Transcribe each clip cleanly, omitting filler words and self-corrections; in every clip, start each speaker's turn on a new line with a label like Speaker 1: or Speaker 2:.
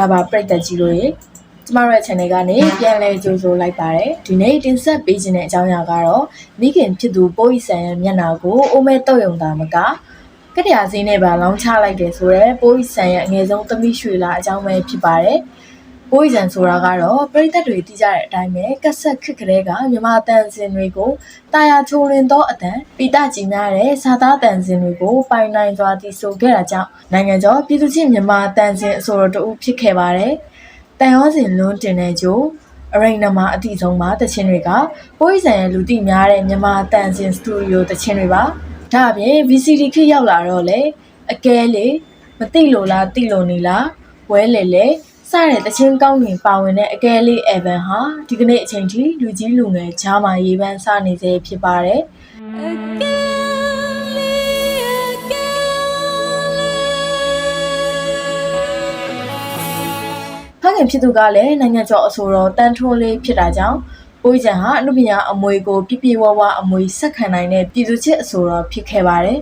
Speaker 1: ္ဂလာပါပရိသတ်ကြီးတို့ရေကျမတို့ရဲ့ channel ကနေပြန်လည်ကြိုဆိုလိုက်ပါတယ်ဒီနေ့တင်ဆက်ပေးခြင်းတဲ့အကြောင်းအရာကတော့မိခင်ဖြစ်သူပိုးဤဆန်ရဲ့မျက်နှာကိုအိုးမဲတုတ်ယုံတာမကကတ္တရာစင်းနဲ့ပါလောင်းချလိုက်တယ်ဆိုတော့ပိုးဤဆန်ရဲ့အငယ်ဆုံးသမီးရွှေလာအကြောင်းပဲဖြစ်ပါတယ်ပိုးဤဆန်ဆိုတာကတော့ပရိသတ်တွေသိကြတဲ့အတိုင်းပဲကက်ဆက်ခစ်ကလေးကမြန်မာတန်စင်တွေကိုတာယာချိုလွင်သောအတန်ပိတကြီးများတဲ့စာသားတန်စင်တွေကိုပိုင်နိုင်စွာတည်ဆိုခဲ့တာကြောင့်နိုင်ငံကျော်ပြည်သူ့ချင်းမြန်မာတန်စင်အဆိုတော်တူဖြစ်ခဲ့ပါတယ်တန်ရောစင်လွန်းတင်တဲ့ဂျိုအရိန်နမှာအတိဆုံးမှာတခြင်းတွေကပိုးဤဆန်ရဲ့လူသိများတဲ့မြန်မာတန်စင်စတူဒီယိုတခြင်းတွေပါဒါအပြင် VCD ခစ်ရောက်လာတော့လေအကဲလေးမသိလို့လားသိလို့နေလားဝဲလေလေစတဲ့တချင်းကောင်းတွင်ပါဝင်တဲ့အကဲလေးအဗန်ဟာဒီကနေ့အချိန်ထိလူကြီးလူငယ်ကြားမှာရေးပန်းစနေစေဖြစ်ပါတယ်ဖခင်ဖြစ်သူကလည်းနိုင်ငံကျော်အဆိုတော်တန်ထွန်းလေးဖြစ်တာကြောင့်ပိုးချံဟာအနုပညာအမွေကိုပြပြဝဝအမွေဆက်ခံနိုင်တဲ့ပြည်သူချစ်အဆိုတော်ဖြစ်ခဲ့ပါတယ်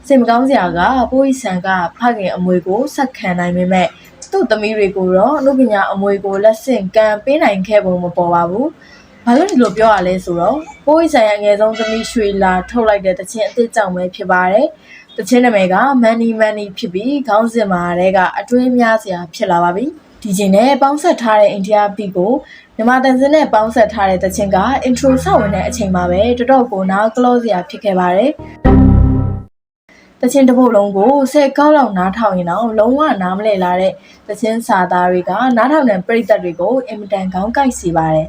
Speaker 1: စိတ်မကောင်းစရာကပိုးဤဆန်ကဖခင်အမွေကိုဆက်ခံနိုင်ပေမဲ့သူ့သမီးတွေကိုတော့အနုပညာအမွေကိုလက်ဆင့်ကမ်းပေးနိုင်ခဲ့ပုံမပေါ်ပါဘူး။ဘာလို့ဒီလိုပြောရလဲဆိုတော့ပိုးဤဆန်ရဲ့အငယ်ဆုံးသမီးရွှေလာထုတ်လိုက်တဲ့တခြင်းအစ်စ်ကြောင့်ပဲဖြစ်ပါတယ်။တခြင်းနာမည်က Money ဖြစ်ပြီးခေါင်းစဉ်မှာတဲ့ကအတွေးများစရာဖြစ်လာပါပြီ။ဒီချိန်နဲ့ပေါင်းဆက်ထားတဲ့အိန္ဒိယပြည်ကိုမြန်မာတန်စင်နဲ့ပေါင်းဆက်ထားတဲ့တခြင်းက intro ဆောက်ဝင်တဲ့အချိန်မှာပဲတော်တော်ကိုနားကလောစရာဖြစ်ခဲ့ပါတယ်။တခြင်းတစ်ပုတ်လုံးကို10ကောက်လောက်နားထောင်ရင်တော့လုံးဝနားမလည်လာတဲ့တခြင်းစာသားတွေကနားထောင်တဲ့ပရိသတ်တွေကိုအင်မတန်ခေါင်းကိုက်စေပါတယ်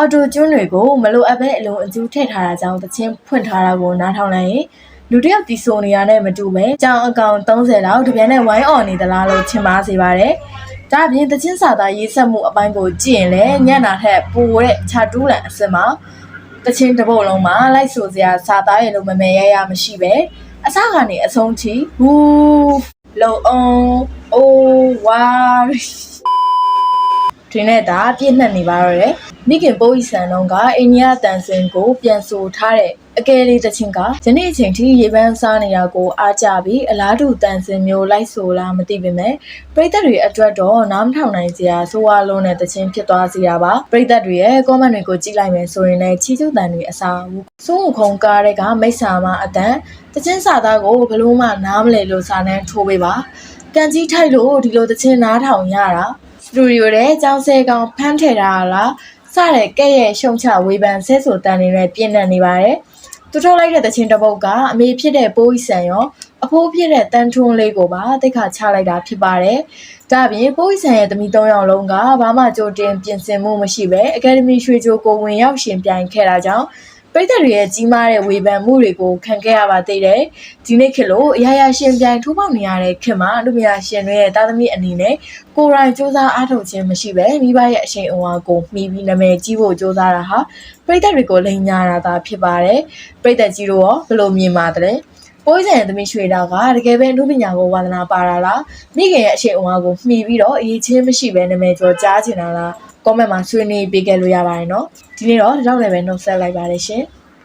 Speaker 1: အော်တိုကျွန်းတွေကိုမလိုအပ်ပဲအလုံးအကျူးထည့်ထားတာကြောင့်တခြင်းဖွင့်ထားတာကိုနားထောင်လိုက်ရင်လူတစ်ယောက်တီဆိုနေရတဲ့မတူပဲကြောင်အကောင်30လောက်တပြန်နဲ့ဝိုင်းအော်နေသလားလို့ထင်ပါစေပါတယ်။ဒါအပြင်တခြင်းစာသားရေးဆက်မှုအပိုင်းကိုကြည့်ရင်လည်းညံ့တာထက်ပိုတဲ့ခြာတူးလန်အစစ်မှာတခြင်းတစ်ပုတ်လုံးမှာလိုက်ဆိုစရာစာသားရဲ့လိုမမဲရမရှိပဲအစကနေအဆုံးထိဝူလုံအောင်အိုးဝါဒီနဲ့ဒါပြည့်နှက်နေပါတော့တယ်မိခင်ပိုးဤဆန်လုံးကအိန္ဒိယတန်စင်ကိုပြန်ဆိုထားတဲ့အကယ်လေးတခြင်းကယနေ့အချိန်ထိရေပန်းစားနေတာကိုအားကြပြီးအလားတူတန်စင်မျိုးလိုက်ဆိုလားမသိပေမဲ့ပရိသတ်တွေအတွက်တော့နားမထောင်နိုင်စရာဆိုးဝါးလုံးတဲ့တခြင်းဖြစ်သွားစေတာပါပရိသတ်တွေရဲ့ comment တွေကိုကြည့်လိုက်မယ်ဆိုရင်လည်းချီးကျူးတန်တွေအစားစိုးခုံကားတဲ့ကမိတ်ဆာမအတန်တခြင်းစာသားကိုဘလို့မှနားမလည်လို့စာနှမ်းထိုးပေးပါကန်ကြီးထိုက်လို့ဒီလိုတခြင်းနားထောင်ရတာစတူဒီယိုထဲကျောင်းဆဲကောင်ဖမ်းထည့်ထားလားစတဲ့ကဲ့ရဲ့ရှုံချဝေဖန်ဆဲဆိုတန်တွေနဲ့ပြည့်နှက်နေပါတယ်သူထုတ်လိုက်တဲ့တခြင်းတစ်ပုတ်ကအမေဖြစ်တဲ့ပိုးဤဆန်ရောအဖိုးဖြစ်တဲ့တန်ထွန်းလေးကိုပါတိတ်ခါချလိုက်တာဖြစ်ပါတယ်ဒါအပြင်ပိုးဤဆန်ရဲ့သမီး3ယောက်လုံးကဘာမှကြိုတင်ပြင်ဆင်မှုမရှိပဲအကယ်ဒမီရွှေချိုကိုဝင်ရောက်ရှင်ပြိုင်ခဲ့တာကြောင့်ပရိသတ်တွေရဲ့ကြီးမားတဲ့ဝေဖန်မှုတွေကိုခံခဲ့ရပါသေးတယ်ဒီနေ့ခေတ်လို့အရာရာရှင်ပြိုင်ထိုးပေါက်နေရတဲ့ခေတ်မှာအမှုပညာရှင်တွေရဲ့တာသမီအနေနဲ့ကိုယ်တိုင်စူးစမ်းအားထုတ်ခြင်းမရှိပဲမိဘရဲ့အရှိန်အဝါကိုမှီပြီးနာမည်ကြီးဖို့စူးစမ်းတာဟာပရိသတ်တွေကိုလိမ်ညာတာသာဖြစ်ပါတယ်ပရိသတ်ကြီးတို့ရောဘယ်လိုမြင်ပါတယ်ပိုးစံသမီးရွှေတာကတကယ်ပဲအမှုပညာကိုဝါသနာပါတာလားမိခင်ရဲ့အရှိန်အဝါကိုမှီပြီးတော့အရေးချင်းမရှိပဲနာမည်ကျော်ကြားချင်တာလားcomment မှာဆွေးနွေးပေးခဲ့လို့ရပါတယ်နော်ဒီနေ့တော့ဒီလောက်လည်းပဲနှုတ်ဆက်လိုက်ပါတယ်ရှင်